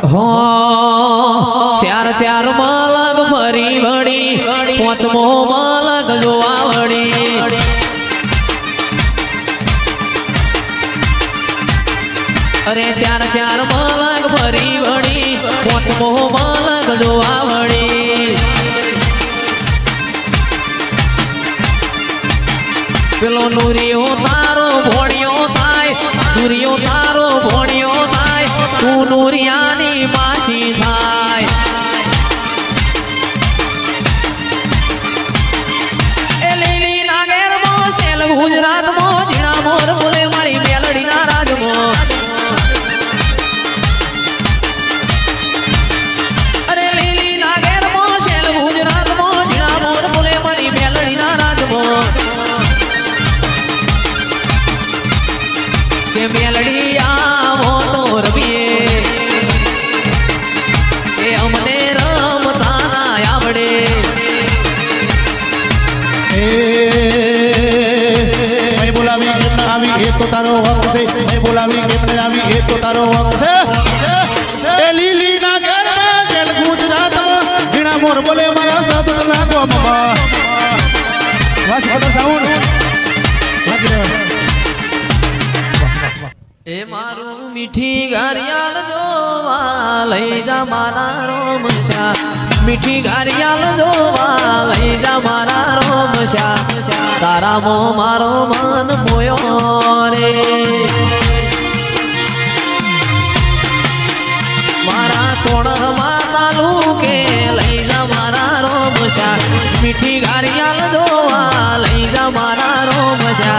हो चार चार मालग फरी वड़ी पांचमो मालग जोवा वड़ी अरे चार चार मालग फरी वड़ी पांचमो मालग जोवा वड़ी पेलो नूरियो तारो भोणियो थाय नूरियो तारो भोणियो थाय तू नूरियानी मासी थाय ए लेली नागेर मो सेल गुजरात मो जीणा मोर बोले मारी मेलडी ना राज मो अरे लेली नागेर मो सेल गुजरात मो जीणा मोर बोले मारी मेलडी ना राज मो के मेलडी आवो तो रविए ए हमने रमता ना आवड़े मैं बोलावी केम आवी ए तो तारो हक छे मैं बोलावी केम आवी ए तो तारो हक छे ए લીલી ના ઘર માં જેલ ગુજરાત માં જીણા મોર બોલે મારા સાથ લાગો મમ્મા વાસ ફાધર સાઉન્ડ લાગી રહ્યો ए मारू मीठी घरियाल जोवा लई जा मारा रोमशा मीठी घरियाल जोवा लई जा मारा रोमशा तारा मो मारो मन मोयो रे मारा सोणर मातालू के लई जा मारा रोमशा मीठी घरियाल जोवा लई जा मारा रोमशा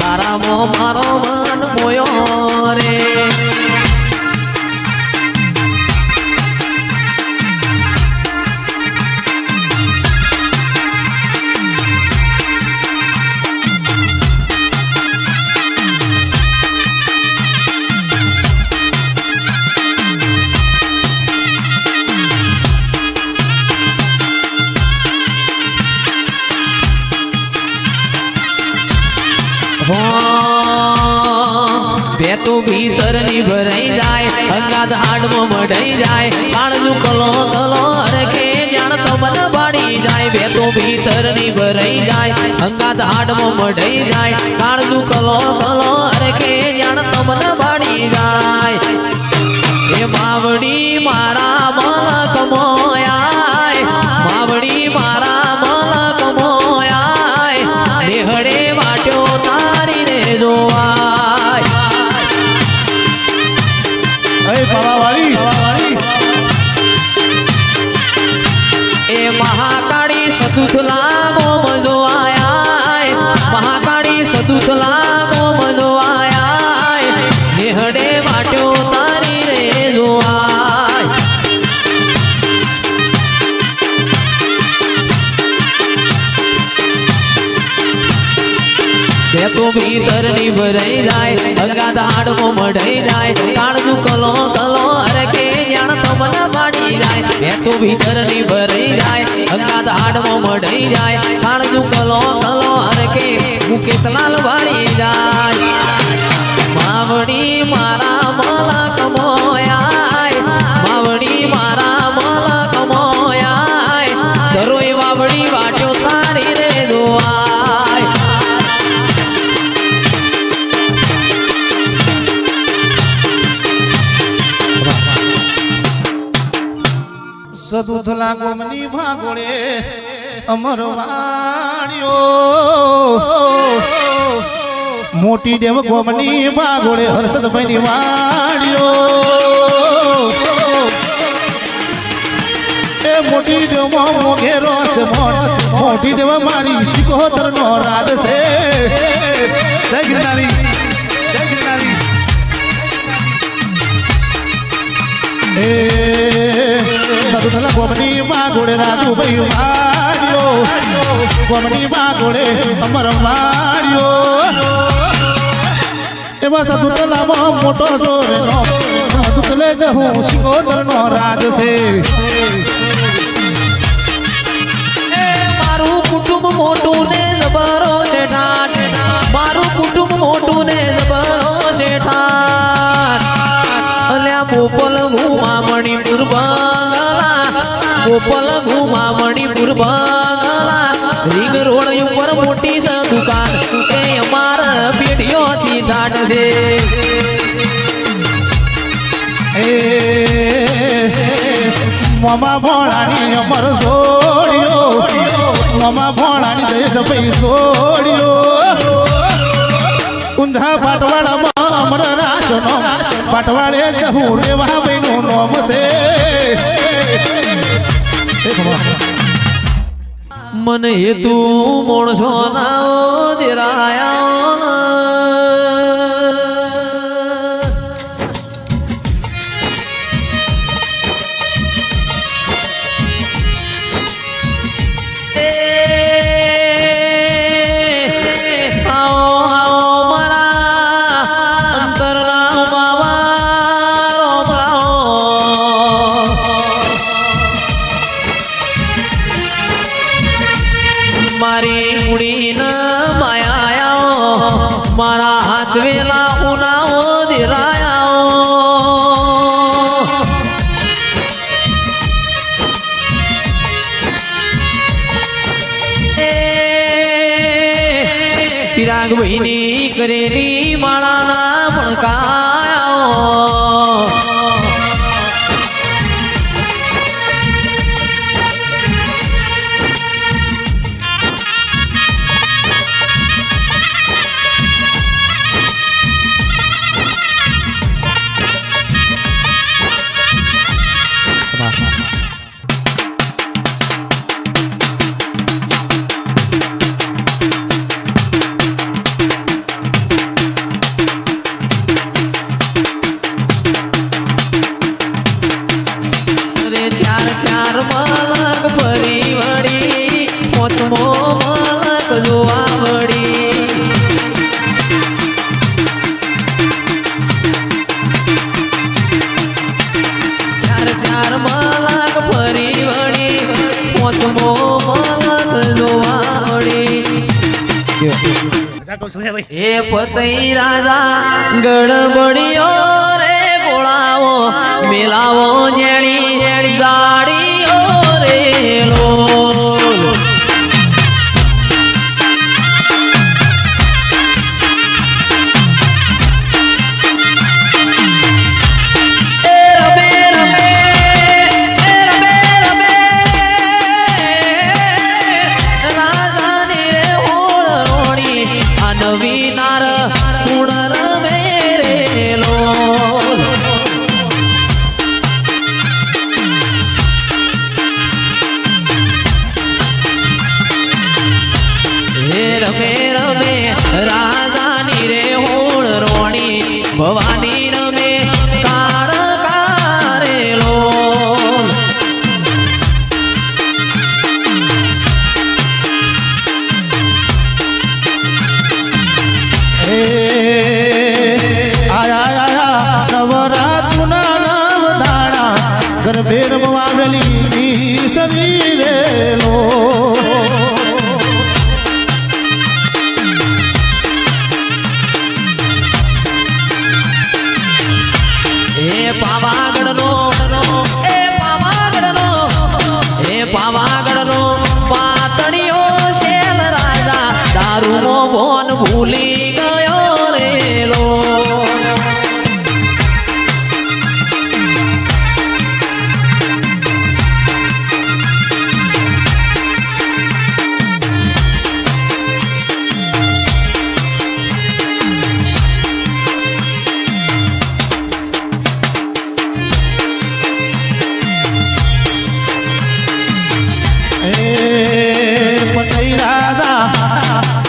तारा मो मारो मन मोयो रे तो भीतर नी भराई जाए अंगात हाड में मढ़ाई जाए काळजू कलो कलो रखे जान तो मन बाड़ी जाए बे तो भीतर नी भराई जाए अंगात हाड में मढ़ाई जाए काळजू कलो कलो रखे जान तो मन बाड़ी जाए ए मावड़ी मारा मलक मोयाय मावड़ी मारा मलक मोयाय नेहड़े वाट्यो तारी रे जोवाय પાવાવાળી ए महाकाળી सतुथला गोम जो आया महाकाળી सतुथला गोम जो आया नेहड़े वाट्यो तारी रे जो आय बे तो भीतर नी भराई जाए अंगात हाड में मढ़ाई जाए काळजू कलो कलो रखे जान तो मन बाड़ी जाए बे तो भीतर नी भराई जाए अंगात हाड में मढ़ाई जाए काळजू कलो कलो रखे मुकेश लाल बाड़ी जाए मावड़ी मारा मलक मोयाय मावड़ी मारा मलक मोयाय दरोई वावड़ी वाट्यो तारी रे दुआय સદુથલા ગોમની ભાગોળે અમર વાણ્યો મોટી દેવ ગોમની ભાગોળે હર્ષદભાઈની વાણ્યો એ મોટી દેવ મોઘેરો છે મોટી દેવ મારી શિકોતરનો રાજ છે જય ગિરનારી જય ગિરનારી એ સદુથલા ગોમની માગોળે રાજુભાઈ વાળ્યો ગોમની માગોળે અમર વાળ્યો એમાં સદુથલામાં મોટો સોરનો સદુથલે જહું શિકોતરનો રાજ છે એ મારું કુટુંબ મોટું ને જબરો છે ઠાઠ મારું કુટુંબ મોટું ને જબરો છે ઠાઠ અલ્યા ગોપલ ઘુમા મણિપુર બંગલા ગોપલ ઘુમા મણિપુર બંગલા રીંગ રોડ ઉપર મોટી છે દુકાન એ અમારા પેઢીઓથી ઠાઠ છે એ મમા ભોળાની અમર છોડ્યો મમા ભોળાની જઈશ ભાઈ છોડ્યો ઊંધા પાટવાડામાં અમર રાજનો પાટવાડે જહું રેવા ભાઈનું નામ છે મને હેતુ મોણસો ના દેરાયા મારી ઉડીન માયા મારા હાથ વેલા ઉનાઓ દેરાયા પિરાગ ભાઈની કરેલી માળાના ભણકાયા ચાર મલક ફરી વળી પોચમો મલક જોવા વળી ચાર મલક ફરી વળી પોચમો મલક જોવા વળી એ પતઈ રાજા ગડબડીઓ રે ગોળાવો મેલાવો જેણી જાડીઓ રે લોલ નવી નાર ઉડર મેરે લોલ રમે રમે રાજાની રે હોળ રોણી ભવાની રમે કાળ કારેલો નવરાત્રુના નવ દાડા ગરબે રમવા આવેલી સવી રેલો પાવાગઢનો પાતળીઓ શેલ રાજા દારૂનો બોન ભૂલી ગયો રેલો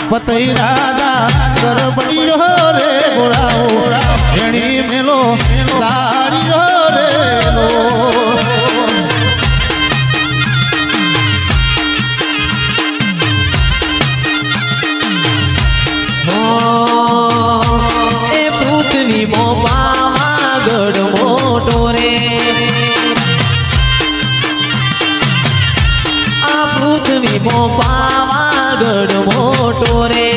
પતઈ રાજા ગરબડીઓ રે ગોળાઓ એણી મેલો સાડીઓ રે લો એ પૃથ્વી પાવાગઢ મોટો રે આ પૃથ્વી પાવાગઢ મોટો રે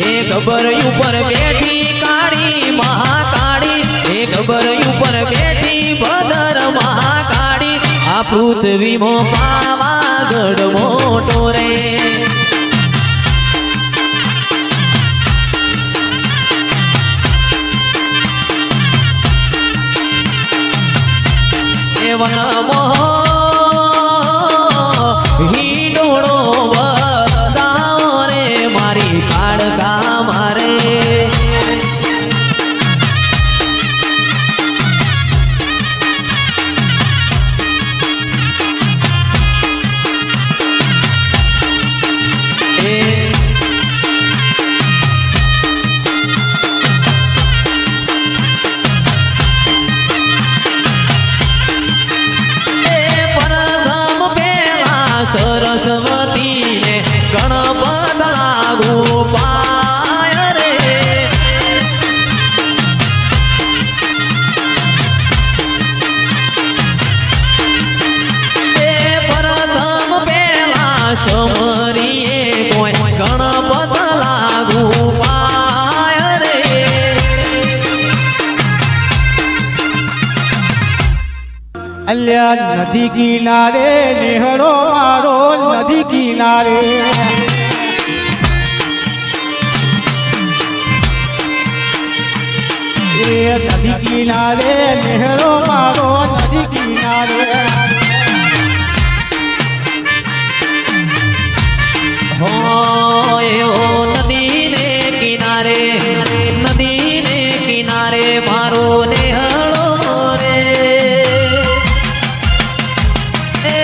એ ખબર ઉપર બેઠી કાઢી આ પૃથ્વીમાં પાવાગઢ મોટો રે એ વનમો હિંડોળો બતાવો રે મારી કાળકા મારે સરસ્વતી ને ગણપત લાગુ પાય રે એ પ્રથમ પેલા સમરીએ કોઈ ગણપત લાગુ પાય રે અલ્યા નદી કિનારે નેહળો મારો નદી કિનારે એ નદી કિનારે નેહળો મારો નદી કિનારે હો એવો નદીને કિનારે નદીને કિનારે મારો નેહળો રે એ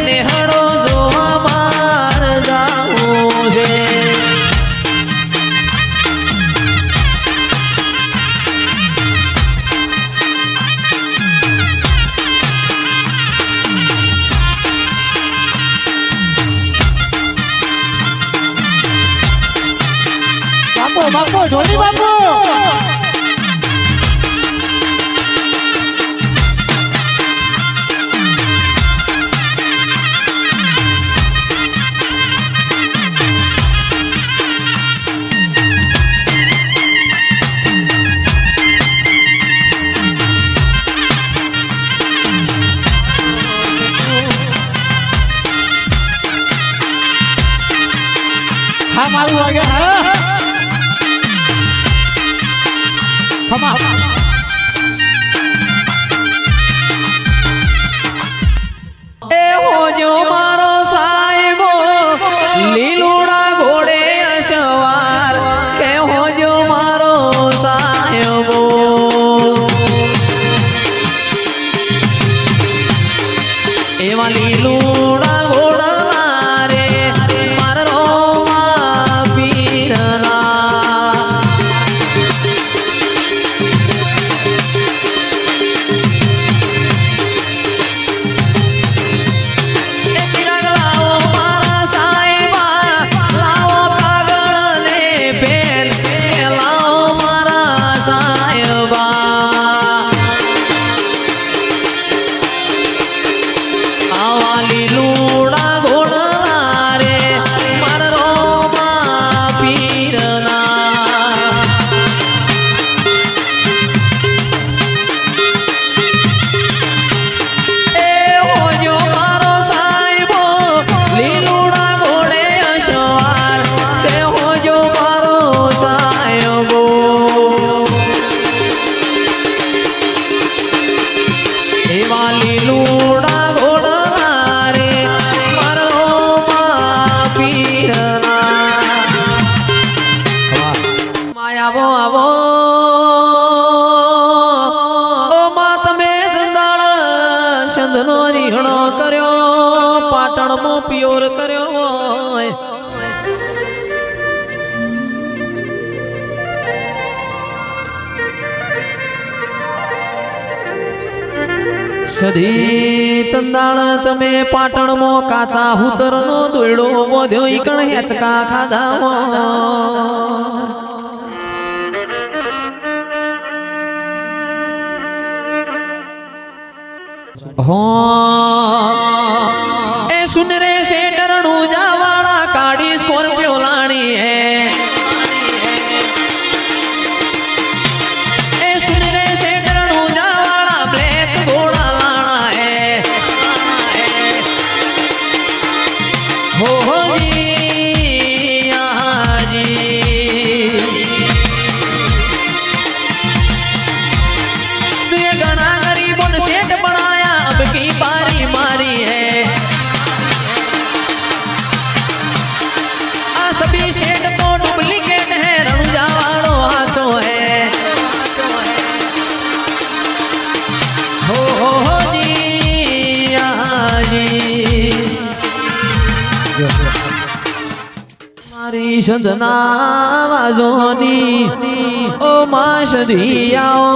નેહળો જોવા માર જાવું છે બાપુ બાપુ ઢોલી બાપુ હા મારું વાગે હા ખમા એ હોજો મારો સાહેબો લીલુડા ઘોડે અસવાર કે હોજો મારો સાહેબો એવા લીલુડા ઘોડા રે મારા રોમા પીરના લીલુડા ઘોડા રે મારા રોમા પીરના એ હોજો મારો સાહેબો લીલુડા ઘોડે અસવાર તે હોજો મારો સાહેબો એવા લીલુડા આવો આવો ઓ માં તમે જંદાળ સંધનો રીહણો કર્યો પાટણમાં પિયોર કર્યો સધી તંદાળ તમે પાટણમાં કાચા હુતરનો દોયડો વધ્યો ઈકણ હેચકા ખાધા એ સુન રે શેટરણું જાવાળા કાઢી સ્કોર્પિયો લાણી હે એ સુન રે શેટરણું જાવાળા બ્લેક ઘોડા લાણા હે સંતના વાજોની ઓ માં સધિયાઓ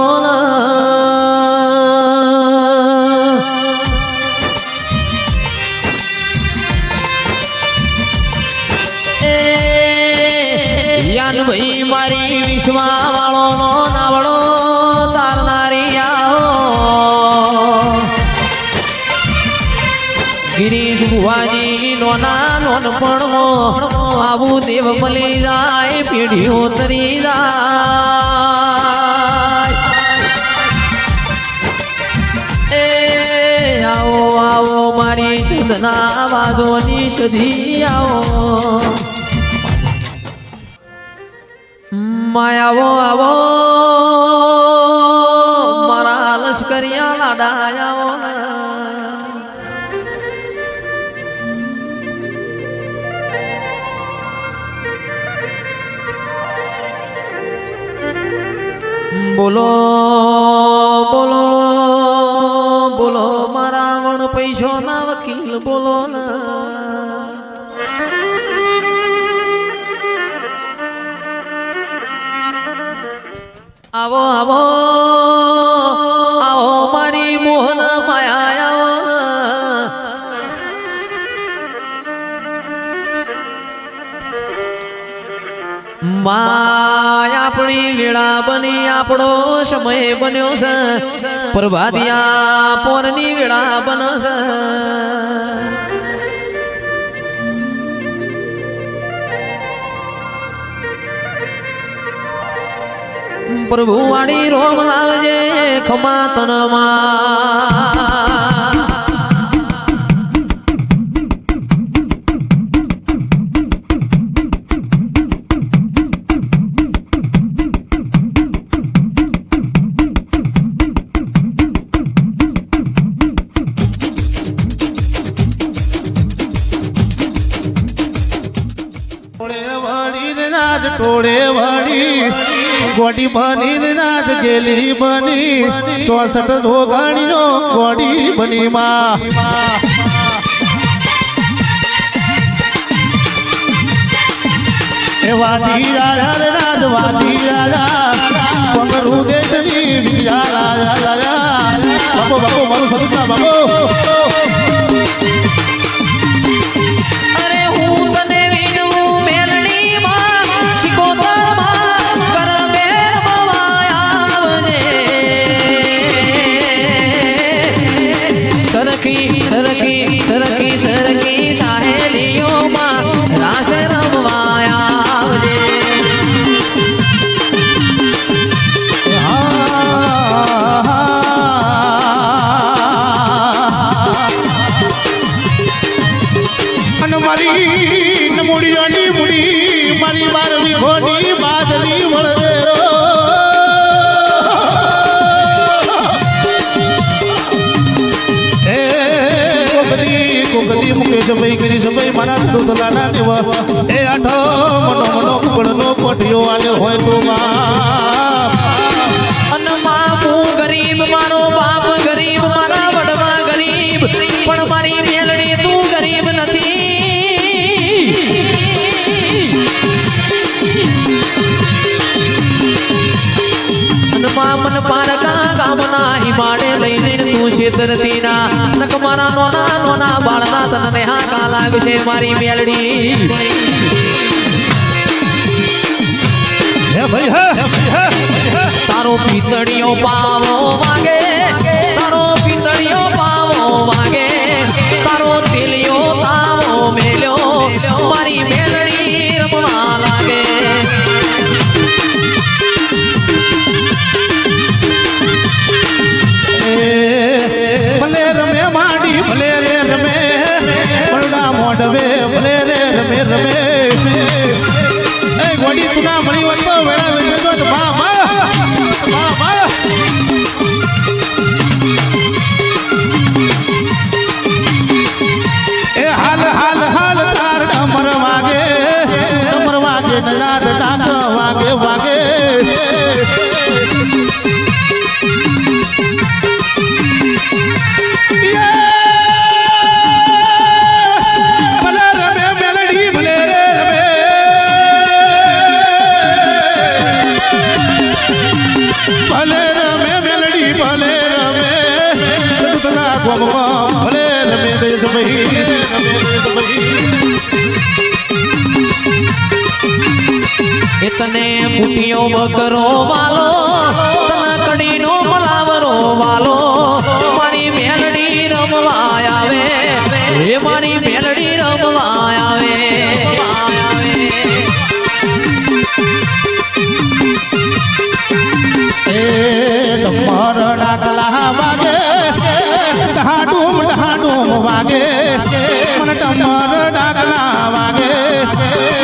યાન ભાઈ મારી વિશ્વા વાળો નો નાવડો તારનારી આવો ગિરીશ ભુવાજી નોના નોનપણમાં આવું દેવ મળી જાય પેઢીઓ તરી જાય એ આવો આવો મારી સુધના વાદોની સધી આવો માયાવો આવો મારા લશ્કરિયા લાડાયાઓ બોલો બોલો બોલો મારા વણ પૈસો ના વકીલ બોલો ના આવો આવો આવો મારી મોહન માયા માય આપણી વેળા બની આપણો સમય બન્યો છે પ્રભાતિયા પોરની વેળા બનશે પ્રભુ વાડી રોમ લાવજે ખમા તનમાં ટોળે વાળી ગોડી બની નાચ ગેલી બની 64 જોગાણી નો ગોડી બની માં એ વાદી રાજા નાચ વાદી રાજા પંગરું દેશની બીજા રાજા રાજા બાપો બાપો મારું સદુના બાપો સરકી સાહેલીઓમાં રાસ રમવાયા આવજે અને મારી મૂડીઓની મૂડી મારી 12મી ઘોડી બાદલી મળે કદી મુકેશ ભાઈ કરી સભાઈ મારા દૂધલાના દેવા એ આઠો મનો મનો કુકડનો પઠિયો આલે હોય તો અન હું ગરીબ મારો બાપ ગરીબ મારા વડવા ગરીબ પણ મારી મેલડી તું ગરીબ નથી મન પારકા ગામના હિમાડે લઈને તું છેતરતી ના નક મારા નોના નોના બાળના તને હાકા લાગશે મારી મેલડી હે ભાઈ હે તારો પિતળિયો પાવો વાગે તારો પિતળિયો પાવો વાગે તારો તેલિયો તાવો મેલ્યો મારી મેલડી રમવા લાગે ભલે રમે માડી ભલે રે રમે પડડા મોઢવે ભલે રે રમે રમે એ ગોડી તુના મળી વતો વેળા વેજો તો બા બા બા બા દેશભાઈ ભલે રમે સદુતલા ગોમમાં ભલે રમે દેશભાઈ તને ફૂટિયો બકરો વાલો તને કડીનો મલાવરો વાલો મારી મેલડી રમવા આવે હે મારી મેલડી રમવા આવે એ તમાર ડાકલા વાગે ઢાડુમ ઢાડુમ વાગે મને તમાર ડાકલા વાગે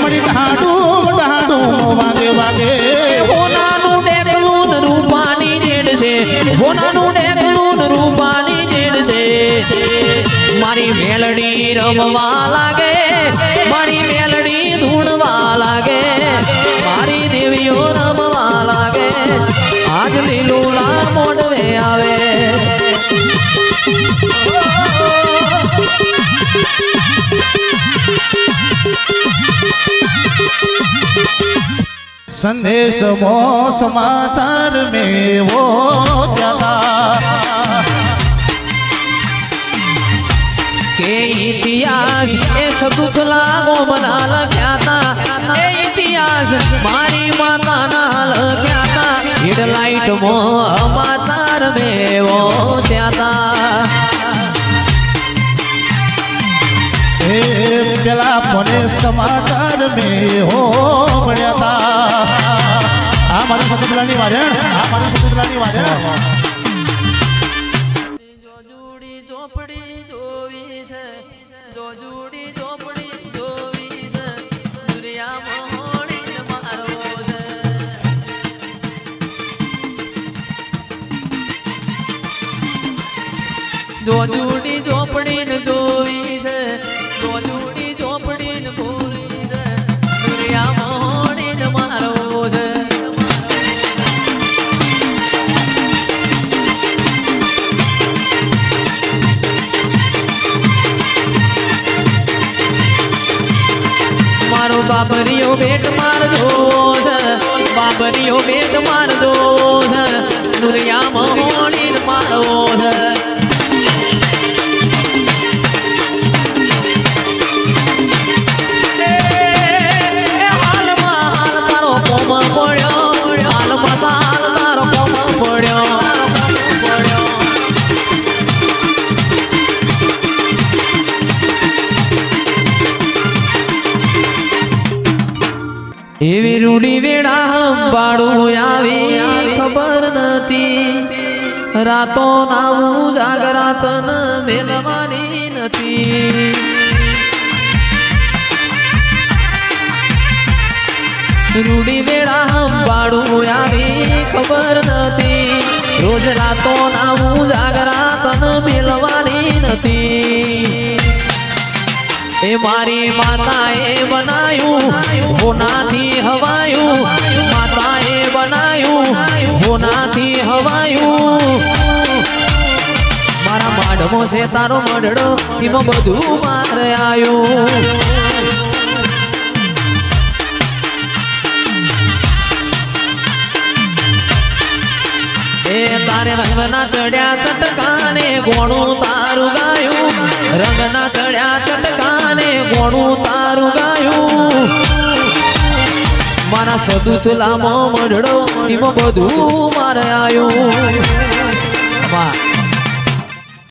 મરી ઢાડુમ ઢાડુમ વાગે વાગે હોનાનું ડેકલું ને રૂપાની જેડ છે હોનાનું ડેકલું ને રૂપાની જેડ છે મારી મેલડી રમવા લાગે મારી મેલડી ધૂણવા લાગે મારી દેવીઓ રમવા લાગે આજ લીલુડા મોડવે આવે संदेश मो समाचार में वो जाता के इतिहास ए सदुसला गो बना लख्याता ए इतिहास मारी माता ना लख्याता हेडलाइट मो समाचार में वो जाता ए पेला पने समाचार में हो बढ़िया आ मारी सतुलानी वाजण आ मारी सतुलानी वाजण जो जूड़ी झोपड़ी जोवी से जो जूड़ी झोपड़ी जोवी से दुनिया मोहणी न मारो से जो जूड़ी झोपड़ी न जोवी से जो जूड़ी झोपड़ी न भूली से दुनिया मोहणी न मारो से मारो बाबरियो बेट मार दो बाबरियो बेट मार दो दुनिया मोहनी मारो हाल तारो कोम पड़ो हाल तारो कोम पड़ो એવી રૂડી વેળા હંભાળું આવી ખબર નથી રાતો નાવું જાગરાતન મેલવાની નથી રૂડી વેળા હંભાળું આવી ખબર નથી રોજ રાતો નાવું જાગરાતન મેલવાની નથી એ મારી માતાએ બનાયું હોનાથી હવાયું માતાએ બનાયું હોનાથી હવાયું મારા માઢમો છે તારો મઢડો એમાં બધું મારે આવ્યું એ તારે રંગના ચડ્યા ચટકાને ગોણું તારું ગાયું રંગના ચડ્યા ચટકાને ગોણું તારું ગાયું મારા સદુથલામાં મઢડો એમાં બધું મારે આવ્યું વાહ